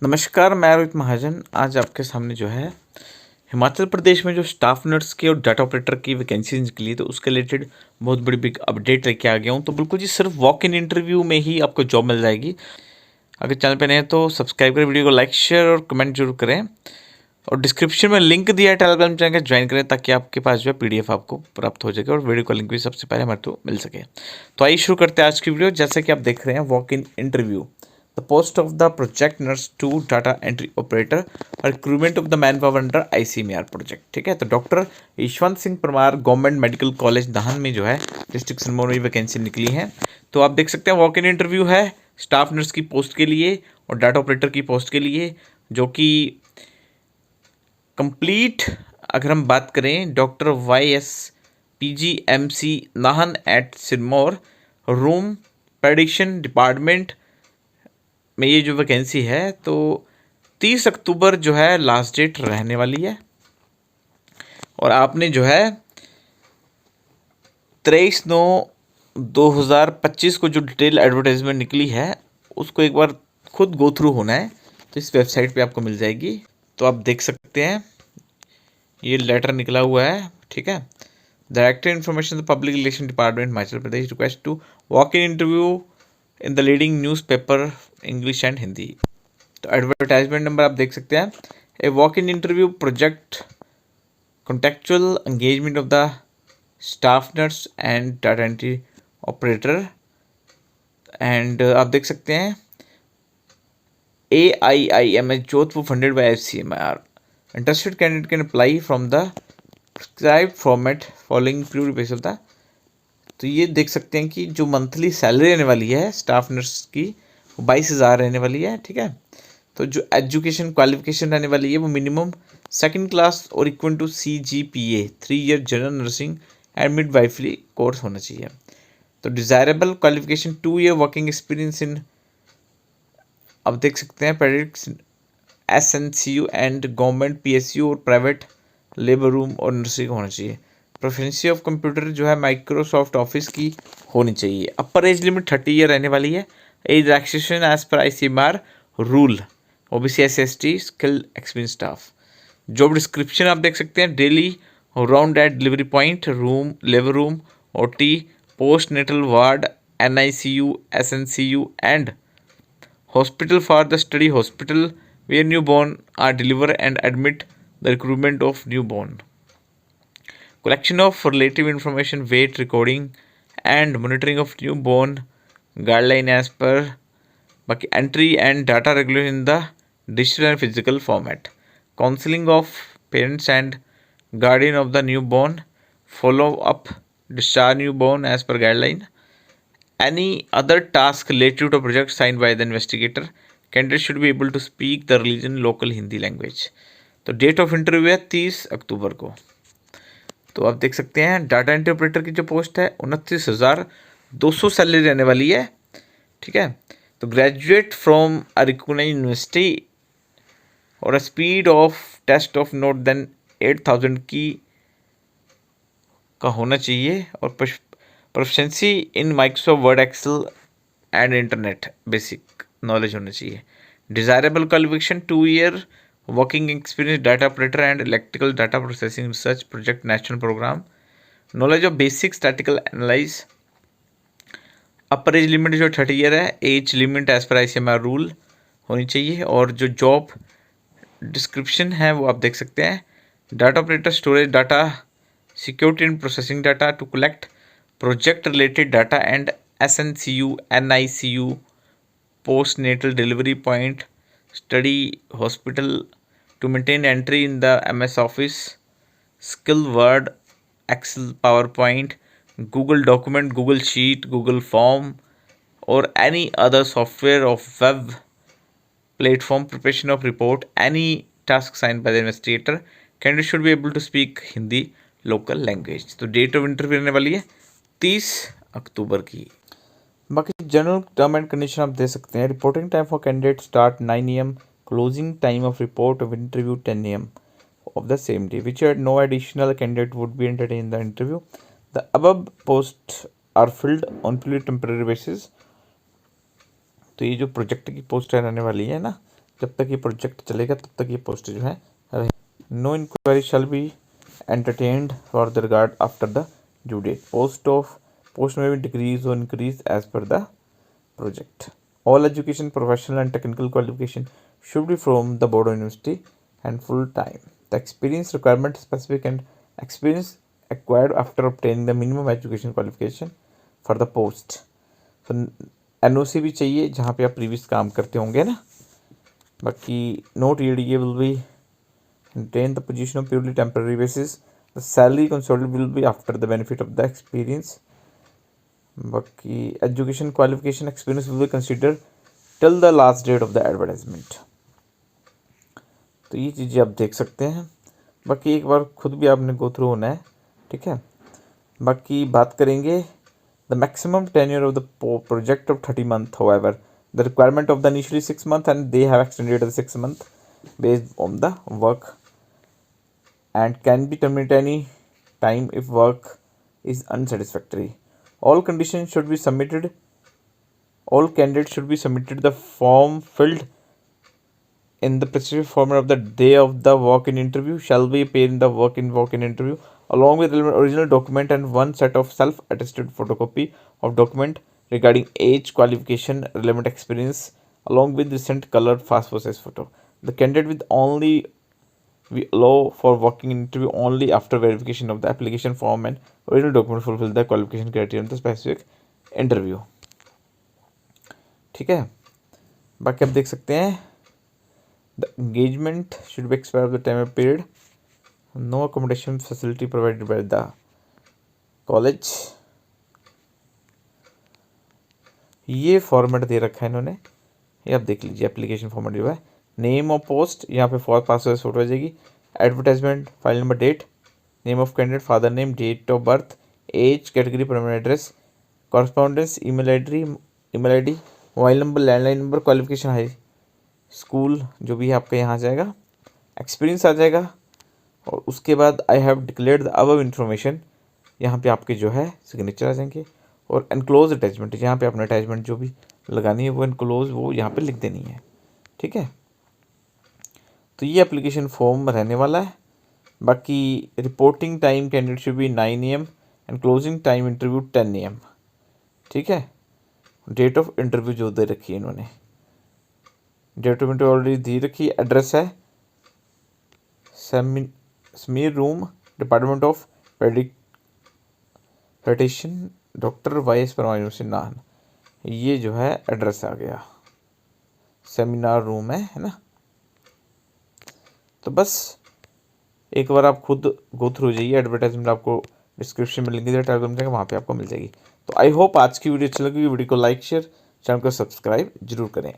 नमस्कार, मैं रोहित महाजन। आज आपके सामने जो है हिमाचल प्रदेश में जो स्टाफ नर्स की और डाटा ऑपरेटर की वैकेंसी निकली तो उसके रिलेटेड बहुत बड़ी बिग अपडेट लेके आ गया हूँ। तो बिल्कुल जी सिर्फ वॉक इन इंटरव्यू में ही आपको जॉब मिल जाएगी। अगर चैनल पे नए हैं तो सब्सक्राइब करें, वीडियो को लाइक शेयर और कमेंट जरूर करें। और डिस्क्रिप्शन में लिंक दिया है टेलीग्राम चैनल का, ज्वाइन करें ताकि आपके पास जो है PDF आपको प्राप्त हो जाएगा और वीडियो का लिंक भी सबसे पहले हमारे को मिल सके। तो आइए शुरू करते हैं आज की वीडियो। जैसे कि आप देख रहे हैं, walk in interview, the post of the project nurse to data entry operator और recruitment of the man power under ICMR project. ठीक है, तो doctor Yashwant Singh Parmar government medical college Nahan में जो है डिस्ट्रिक्ट सिरमौर में वैकेंसी निकली है। तो आप देख सकते हैं वॉक इन इंटरव्यू है स्टाफ नर्स की पोस्ट के लिए और डाटा ऑपरेटर की पोस्ट के लिए, जो कि कंप्लीट अगर हम बात करें doctor YS PGMC Nahan at Sirmaur room prediction department में ये जो वैकेंसी है तो 30 अक्टूबर जो है लास्ट डेट रहने वाली है। और आपने जो है 23/9/2025 को जो डिटेल एडवर्टाइजमेंट निकली है उसको एक बार खुद गो थ्रू होना है, तो इस वेबसाइट पे आपको मिल जाएगी। तो आप देख सकते हैं ये लेटर निकला हुआ है। ठीक है, director information public relation department Himachal Pradesh request to walk in interview in the leading newspaper English and Hindi. तो एडवर्टाइजमेंट नंबर आप देख सकते हैं, a walk in interview project contextual engagement of the staff nurse and data entry operator. And आप देख सकते हैं AIIMS Jodhpur funded by ICMR। Interested candidate can apply from the prescribed format following pre base of the. तो ये देख सकते हैं कि जो मंथली सैलरी रहने वाली है स्टाफ नर्स की वो 22,000 रहने वाली है। ठीक है, तो जो एजुकेशन क्वालिफिकेशन रहने वाली है वो मिनिमम सेकंड क्लास और equal to CGPA 3 year general nursing and midwifery course होना चाहिए। तो desirable qualification 2 year working experience in, अब देख सकते हैं predict SNCU and government PSU और प्राइवेट लेबर रूम और नर्सिंग होना चाहिए। प्रोफिशिएंसी ऑफ कंप्यूटर जो है माइक्रोसॉफ्ट ऑफिस की होनी चाहिए। अपर एज लिमिट 30 ईयर रहने वाली है। एज रिलैक्सेशन एज पर ICMR rule, OBC SC/ST skill experience staff. Job description आप देख सकते हैं, daily round at delivery point room labour room OT post natal ward NICU SNCU and hospital for the study hospital where newborn are delivered and admit the recruitment of newborn. Collection of relative information, weight recording and monitoring of newborn guideline as per बाकी entry and data regulation in the digital and physical format. Counseling of parents and guardian of the newborn. Follow up discharge newborn as per guideline. Any other task related to a project signed by the investigator. Candidate should be able to speak the religion local Hindi language. तो date of interview है 30 अक्टूबर को। तो आप देख सकते हैं data entry operator की जो पोस्ट है 29,200 सैलरी रहने वाली है। ठीक है, तो graduate from a recognised university और a speed of test of not than 8,000 की का होना चाहिए और proficiency in Microsoft Word Excel and internet basic knowledge होना चाहिए। Desirable qualification 2 year working experience data operator and electrical data processing research project national programme. Knowledge of basic statical analyse. Upper age limit जो 30 year है, age limit age पर ICMR rule होनी चाहिए। और जो job description है वो आप देख सकते हैं, data operator storage data security and processing data to collect project related data and SNCU NICU postnatal delivery point study hospital to maintain entry in the MS Office skill Word Excel PowerPoint Google document Google Sheet Google Form or any other software of web platform preparation of report any task signed by the investigator. Candidate should be able to speak Hindi local language। तो date of interview रहने वाली है 30 अक्टूबर की। बाकी general term and condition आप दे सकते हैं। Reporting time for candidate start 9 AM, closing time of report of interview 10 AM of the same day, which had no additional candidate would be entered in the interview. The above posts are filled on purely temporary basis। तो ये जो project की post रहने वाली है ना, जब तक ये प्रोजेक्ट चलेगा तब तक ये पोस्ट जो है रहे। No enquiry shall be entertained for the regard after the due date. Post में भी डिक्रीज और increase as per the project. All education, professional and technical qualification should be from the Board of University and full time. The experience requirement specific and experience acquired after obtaining the minimum education qualification for the post. So NOC भी चाहिए जहाँ पे आप previous काम करते होंगे ना। बाकी note EADA will be maintain the position of purely temporary basis. The salary consultant will be after the benefit of the experience. बाकी education qualification experience will be consider till the last date of the advertisement. तो ये चीज़ें आप देख सकते हैं। बाकी एक बार खुद भी आपने गो थ्रू होना है, ठीक है। बाकी बात करेंगे the maximum tenure of the project of 30 month. However the requirement of the initially 6 months and they have extended the 6 month based on the work and can be terminated any time if work is unsatisfactory. All conditions should be submitted. All candidates should be submitted the form filled in the specific format of the day of the walk-in interview shall be appear in the walk-in interview along with original document and one set of self-attested photocopy of document regarding age, qualification, relevant experience along with recent colored passport size photo. The candidate with only we allow for walking interview only after verification of the application form and original document fulfill the qualification criteria of the specific interview। ठीक है। बाकी आप देख सकते हैं the engagement should be expire of the time period. No accommodation facility provided by the college. ये format दे रखा है इन्होंने, ये आप देख लीजिए। एप्लीकेशन फॉर्मेट जो है नेम ऑफ पोस्ट यहाँ पे पासवर्ड फोटो आ जाएगी। Advertisement, file number, date, name of candidate, father name, date of birth, age, category, permanent address, correspondence, email ID, mobile number, landline number, qualification high school जो भी है आपका यहाँ आ जाएगा। एक्सपीरियंस आ जाएगा और उसके बाद I have declared the above information, यहाँ पे आपके जो है सिग्नेचर आ जाएंगे। और एनक्लोज अटैचमेंट, यहाँ पे अपना अटैचमेंट जो भी लगानी है वो एनक्लोज वो यहाँ पे लिख देनी है, ठीक है। तो ये एप्लीकेशन फॉर्म रहने वाला है। बाकी reporting time candidate should be 9 AM and closing time interview 10 AM, ठीक है। डेट ऑफ इंटरव्यू जो दे रखी है इन्होंने, डेट ऑफ इंटरव्यू ऑलरेडी दी रखी है। एड्रेस है seminar room, department of paediatrician, doctor Y S. Parmar university Nahan. ये जो है एड्रेस आ गया, सेमिनार रूम है ना। तो बस एक बार आप खुद गो थ्रू जाइए, एडवर्टाइजमेंट आपको डिस्क्रिप्शन में लिंक दिया टेलीग्राम जाएगा, वहाँ पे आपको मिल जाएगी। तो आई होप आज की वीडियो अच्छी लगी। वीडियो को लाइक शेयर, चैनल को सब्सक्राइब जरूर करें।